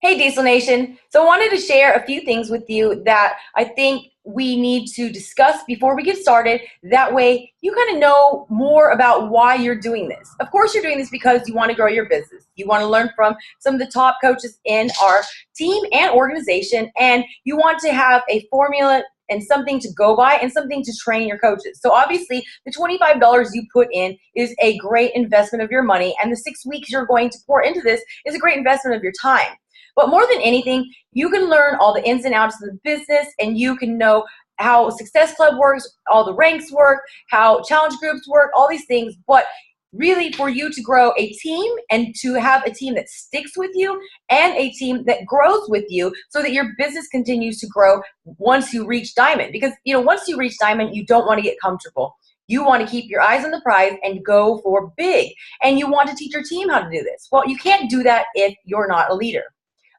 Hey, Diesel Nation. So I wanted to share a few things with you that I think we need to discuss before we get started. That way you kind of know more about why you're doing this. Of course, you're doing this because you want to grow your business. You want to learn from some of the top coaches in our team and organization, and you want to have a formula and something to go by and something to train your coaches. So obviously the $25 you put in is a great investment of your money, and the 6 weeks you're going to pour into this is a great investment of your time. But more than anything, you can learn all the ins and outs of the business, and you can know how Success Club works, all the ranks work, how challenge groups work, all these things. But really, for you to grow a team and to have a team that sticks with you and a team that grows with you so that your business continues to grow once you reach diamond. Because, once you reach diamond, you don't want to get comfortable. You want to keep your eyes on the prize and go for big. And you want to teach your team how to do this. Well, you can't do that if you're not a leader.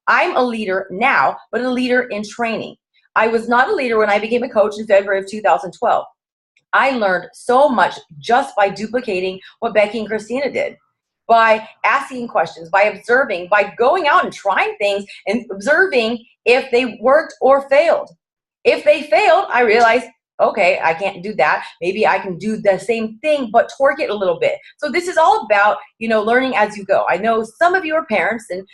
I'm a leader now, but a leader in training. I was not a leader when I became a coach in February of 2012. I learned so much just by duplicating what Becky and Christina did, by asking questions, by observing, by going out and trying things and observing if they worked or failed. If they failed, I realized, okay, I can't do that. Maybe I can do the same thing, but torque it a little bit. So this is all about, learning as you go. I know some of you are parents, and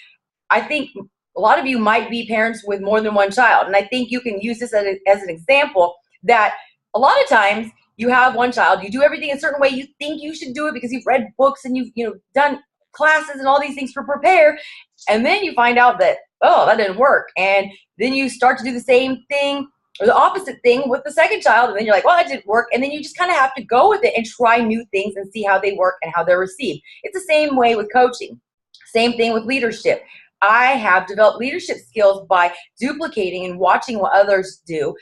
I think a lot of you might be parents with more than one child. And I think you can use this as an example that a lot of times you have one child, you do everything a certain way, you think you should do it because you've read books and you've done classes and all these things to prepare. And then you find out that, oh, that didn't work. And then you start to do the same thing or the opposite thing with the second child. And then you're like, well, that didn't work. And then you just kind of have to go with it and try new things and see how they work and how they're received. It's the same way with coaching. Same thing with leadership. I have developed leadership skills by duplicating and watching what others do,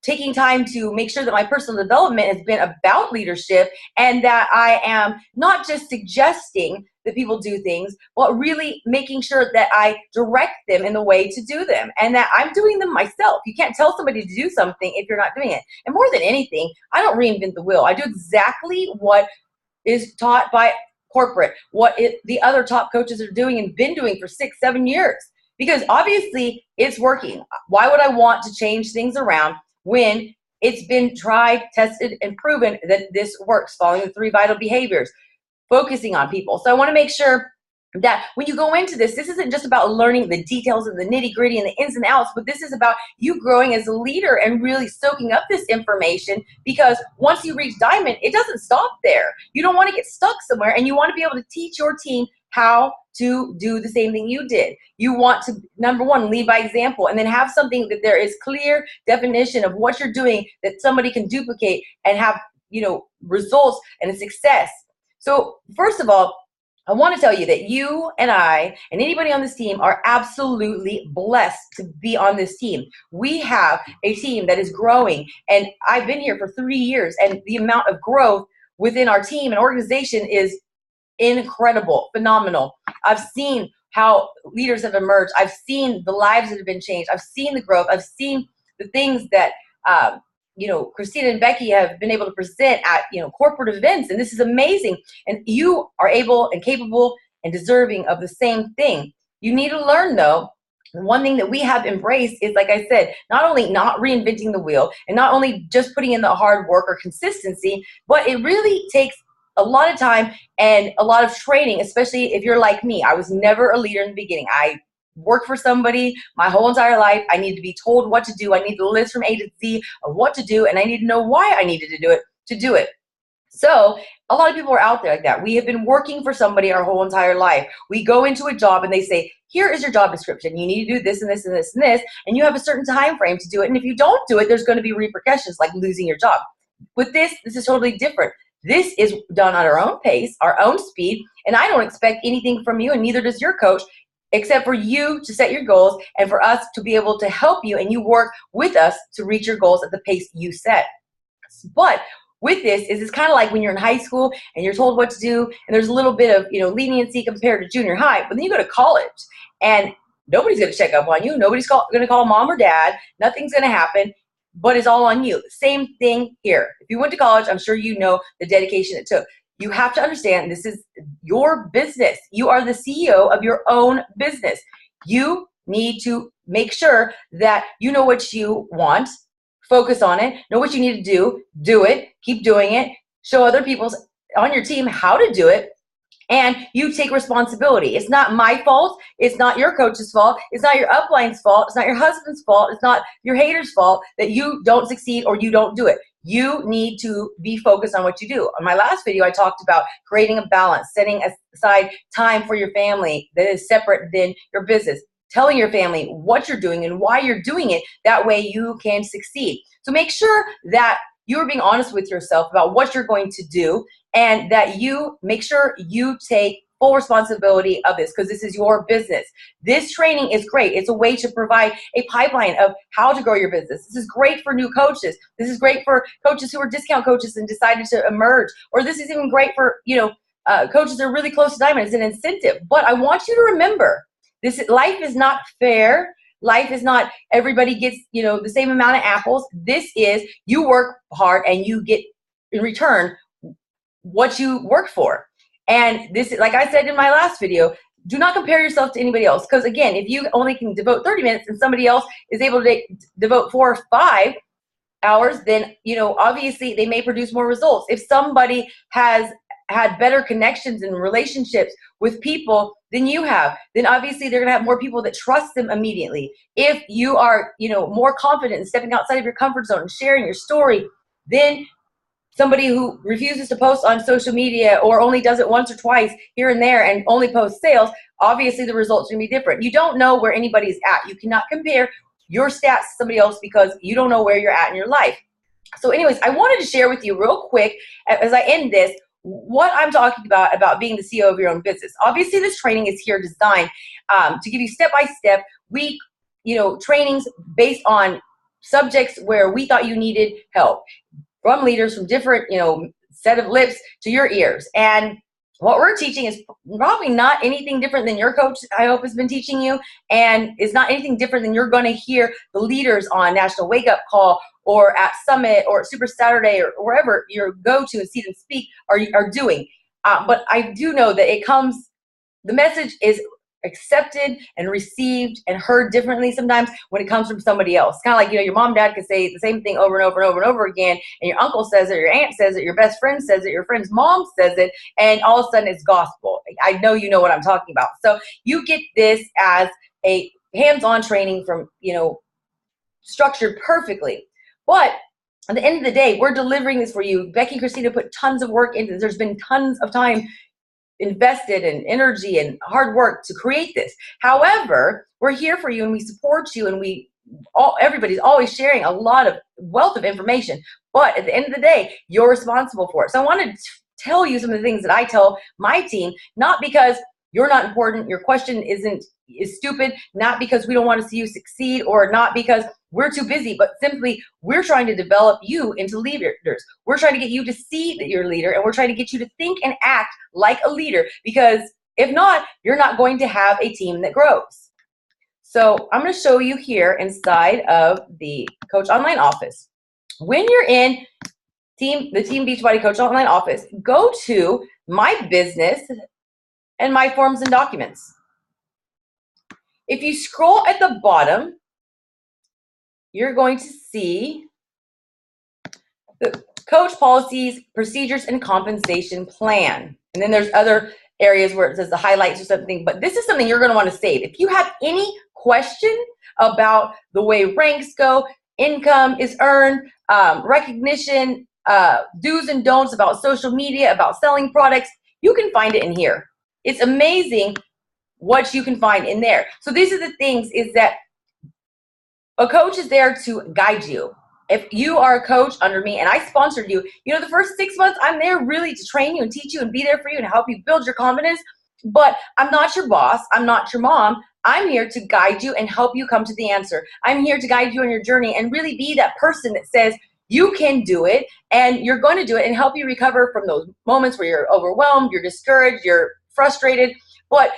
taking time to make sure that my personal development has been about leadership and that I am not just suggesting that people do things, but really making sure that I direct them in the way to do them and that I'm doing them myself. You can't tell somebody to do something if you're not doing it. And more than anything, I don't reinvent the wheel. I do exactly what is taught by corporate, the other top coaches are doing and been doing for 6-7 years, because obviously it's working. Why would I want to change things around when it's been tried, tested, and proven that this works? Following the 3 vital behaviors, focusing on people. So I want to make sure that when you go into this isn't just about learning the details and the nitty-gritty and the ins and outs, but this is about you growing as a leader and really soaking up this information, because once you reach diamond, it doesn't stop there. You don't want to get stuck somewhere, and you want to be able to teach your team how to do the same thing you did. You want to, number one, lead by example, and then have something that there is clear definition of what you're doing that somebody can duplicate and have, results and a success. So first of all, I want to tell you that you and I and anybody on this team are absolutely blessed to be on this team. We have a team that is growing, and I've been here for 3 years, and the amount of growth within our team and organization is incredible, phenomenal. I've seen how leaders have emerged. I've seen the lives that have been changed. I've seen the growth. I've seen the things that Christina and Becky have been able to present at, corporate events, and this is amazing. And you are able and capable and deserving of the same thing. You need to learn, though. One thing that we have embraced is, like I said, not only not reinventing the wheel and not only just putting in the hard work or consistency, but it really takes a lot of time and a lot of training, especially if you're like me. I was never a leader in the beginning. I work for somebody my whole entire life. I need to be told what to do. I need the list from A to Z of what to do, and I need to know why I needed to do it. So a lot of people are out there like that. We have been working for somebody our whole entire life. We go into a job and they say, here is your job description. You need to do this and this and this and this, and you have a certain time frame to do it. And if you don't do it, there's going to be repercussions like losing your job. With this is totally different. This is done at our own pace, our own speed, and I don't expect anything from you, and neither does your coach, except for you to set your goals and for us to be able to help you, and you work with us to reach your goals at the pace you set. But with this is it's kind of like when you're in high school and you're told what to do, and there's a little bit of leniency compared to junior high, but then you go to college and nobody's going to check up on you. Nobody's going to call mom or dad. Nothing's going to happen, but it's all on you. Same thing here. If you went to college, I'm sure you know the dedication it took. You have to understand this is your business. You are the CEO of your own business. You need to make sure that you know what you want, focus on it, know what you need to do it, keep doing it, show other people on your team how to do it, and you take responsibility. It's not my fault. It's not your coach's fault. It's not your upline's fault. It's not your husband's fault. It's not your hater's fault that you don't succeed or you don't do it. You need to be focused on what you do. On my last video, I talked about creating a balance, setting aside time for your family that is separate than your business, telling your family what you're doing and why you're doing it. That way you can succeed. So make sure that you're being honest with yourself about what you're going to do, and that you make sure you take full responsibility of this, because this is your business. This training is great. It's a way to provide a pipeline of how to grow your business. This is great for new coaches. This is great for coaches who are discount coaches and decided to emerge. Or this is even great for, coaches that are really close to diamond. It's an incentive. But I want you to remember, life is not fair. Life is not everybody gets, the same amount of apples. This is you work hard and you get in return what you work for. And this, like I said in my last video, do not compare yourself to anybody else. Because again, if you only can devote 30 minutes and somebody else is able to devote 4 or 5 hours, then, obviously they may produce more results. If somebody has had better connections and relationships with people than you have, then obviously they're going to have more people that trust them immediately. If you are, more confident in stepping outside of your comfort zone and sharing your story, then somebody who refuses to post on social media or only does it once or twice here and there and only posts sales, obviously the results are going to be different. You don't know where anybody's at. You cannot compare your stats to somebody else because you don't know where you're at in your life. So anyways, I wanted to share with you real quick as I end this, what I'm talking about being the CEO of your own business. Obviously, this training is here designed to give you step-by-step week, trainings based on subjects where we thought you needed help from leaders from different, set of lips to your ears. And what we're teaching is probably not anything different than your coach, I hope, has been teaching you. And it's not anything different than you're going to hear the leaders on National Wake Up Call or at Summit or Super Saturday or wherever you go to and see them speak are doing. But I do know that the message is accepted and received and heard differently sometimes when it comes from somebody else. Kind of like, your mom and dad could say the same thing over and over and over and over again, and your uncle says it, your aunt says it, your best friend says it, your friend's mom says it, and all of a sudden it's gospel. I know you know what I'm talking about. So you get this as a hands-on training from, structured perfectly. But at the end of the day, we're delivering this for you. Becky and Christina put tons of work into this. There's been tons of time invested and energy and hard work to create this. However, we're here for you and we support you, and everybody's always sharing a lot of wealth of information. But at the end of the day, you're responsible for it. So I wanted to tell you some of the things that I tell my team, not because you're not important, your question is stupid, not because we don't want to see you succeed, or not because we're too busy, but simply we're trying to develop you into leaders. We're trying to get you to see that you're a leader, and we're trying to get you to think and act like a leader, because if not, you're not going to have a team that grows. So I'm going to show you here inside of the Coach Online office. When you're in the Team Beachbody Coach Online office, go to My Business and My Forms and Documents. If you scroll at the bottom, you're going to see the coach policies, procedures, and compensation plan. And then there's other areas where it says the highlights or something, but this is something you're going to want to save. If you have any question about the way ranks go, income is earned, recognition, do's and don'ts about social media, about selling products, you can find it in here. It's amazing what you can find in there. So these are the things, is that a coach is there to guide you. If you are a coach under me and I sponsored you, the first 6 months, I'm there really to train you and teach you and be there for you and help you build your confidence. But I'm not your boss. I'm not your mom. I'm here to guide you and help you come to the answer. I'm here to guide you on your journey and really be that person that says you can do it and you're going to do it, and help you recover from those moments where you're overwhelmed, you're discouraged, you're frustrated. But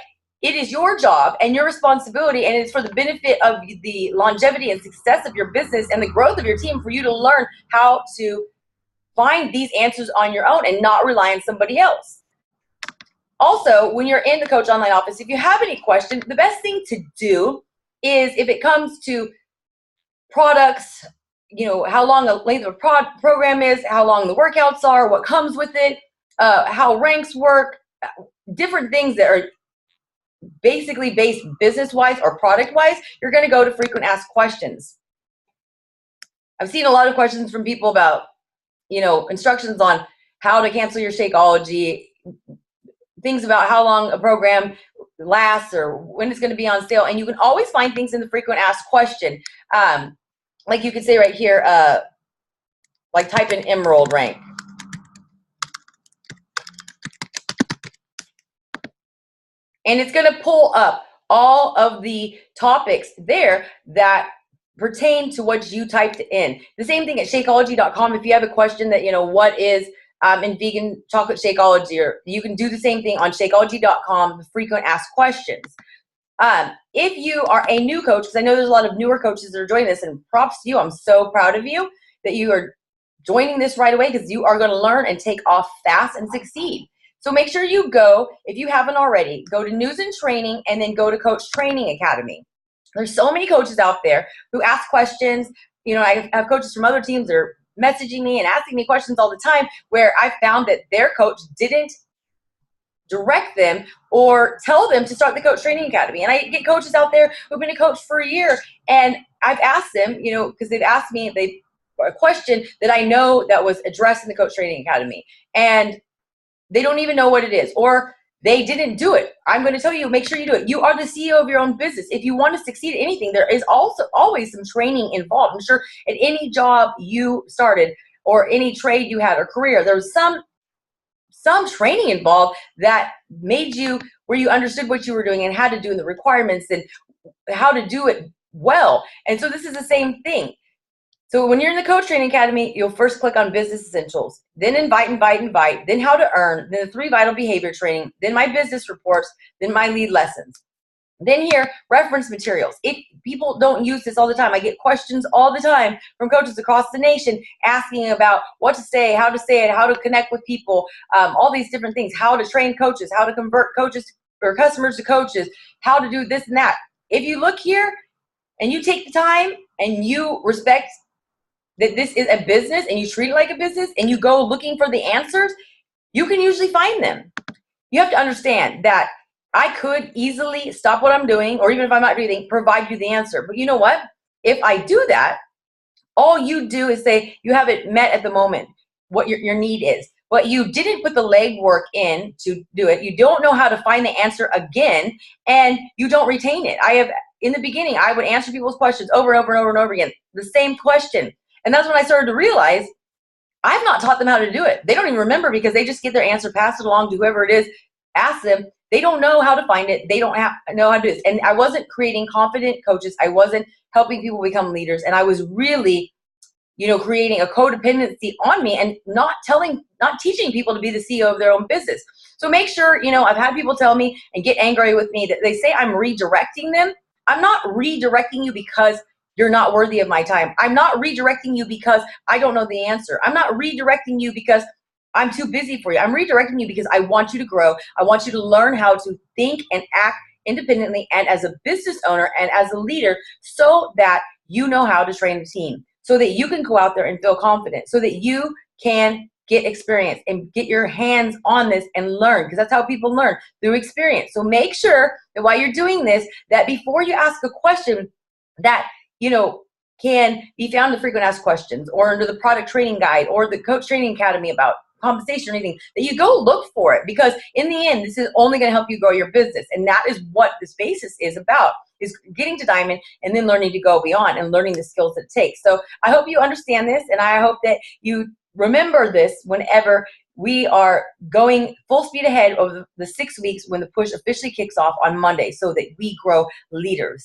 it is your job and your responsibility, and it's for the benefit of the longevity and success of your business and the growth of your team, for you to learn how to find these answers on your own and not rely on somebody else. Also, when you're in the Coach Online office, if you have any questions, the best thing to do is, if it comes to products, how long the length of a program is, how long the workouts are, what comes with it, how ranks work, different things that are basically based business-wise or product-wise, you're going to go to frequent asked questions. I've seen a lot of questions from people about, instructions on how to cancel your Shakeology, things about how long a program lasts or when it's going to be on sale. And you can always find things in the frequent asked question. Like you could say right here, like type in emerald rank. And it's going to pull up all of the topics there that pertain to what you typed in. The same thing at Shakeology.com. If you have a question that, what is in vegan chocolate Shakeology, or you can do the same thing on Shakeology.com, frequent asked questions. If you are a new coach, because I know there's a lot of newer coaches that are joining this, and props to you. I'm so proud of you that you are joining this right away, because you are going to learn and take off fast and succeed. So make sure you go, if you haven't already, go to News and Training and then go to Coach Training Academy. There's so many coaches out there who ask questions. I have coaches from other teams that are messaging me and asking me questions all the time, where I found that their coach didn't direct them or tell them to start the Coach Training Academy. And I get coaches out there who've been a coach for a year, and I've asked them, because they've asked me a question that I know that was addressed in the Coach Training Academy, and they don't even know what it is, or they didn't do it. I'm going to tell you, make sure you do it. You are the CEO of your own business. If you want to succeed at anything, there is also always some training involved. I'm sure at any job you started or any trade you had or career, there was some training involved that made you, where you understood what you were doing and how to do the requirements and how to do it well. And so this is the same thing. So when you're in the Coach Training Academy, you'll first click on Business Essentials, then Invite, then How to Earn, then the 3 Vital Behavior Training, then My Business Reports, then My Lead Lessons. Then here, Reference Materials. People don't use this all the time. I get questions all the time from coaches across the nation asking about what to say, how to say it, how to connect with people, all these different things, how to train coaches, how to convert coaches or customers to coaches, how to do this and that. If you look here and you take the time and you respect that this is a business and you treat it like a business and you go looking for the answers, you can usually find them. You have to understand that I could easily stop what I'm doing, or even if I'm not doing anything, provide you the answer. But you know what? If I do that, all you do is say you have it met at the moment, what your need is. But you didn't put the legwork in to do it. You don't know how to find the answer again, and you don't retain it. In the beginning, I would answer people's questions over and over and over and over again, the same question. And that's when I started to realize I've not taught them how to do it. They don't even remember, because they just get their answer, pass it along to whoever it is, ask them. They don't know how to find it. They don't know how to do this. And I wasn't creating confident coaches. I wasn't helping people become leaders. And I was really, creating a codependency on me and not teaching people to be the CEO of their own business. So make sure, I've had people tell me and get angry with me that they say I'm redirecting them. I'm not redirecting you because you're not worthy of my time. I'm not redirecting you because I don't know the answer. I'm not redirecting you because I'm too busy for you. I'm redirecting you because I want you to grow. I want you to learn how to think and act independently and as a business owner and as a leader, so that you know how to train a team, so that you can go out there and feel confident, so that you can get experience and get your hands on this and learn, because that's how people learn, through experience. So make sure that while you're doing this, that before you ask a question that can be found in the frequent asked questions or under the product training guide or the Coach Training Academy about compensation or anything, that you go look for it, because in the end, this is only going to help you grow your business. And that is what this basis is about, is getting to diamond and then learning to go beyond and learning the skills that it takes. So I hope you understand this, and I hope that you remember this whenever we are going full speed ahead over the 6 weeks when the push officially kicks off on Monday, so that we grow leaders.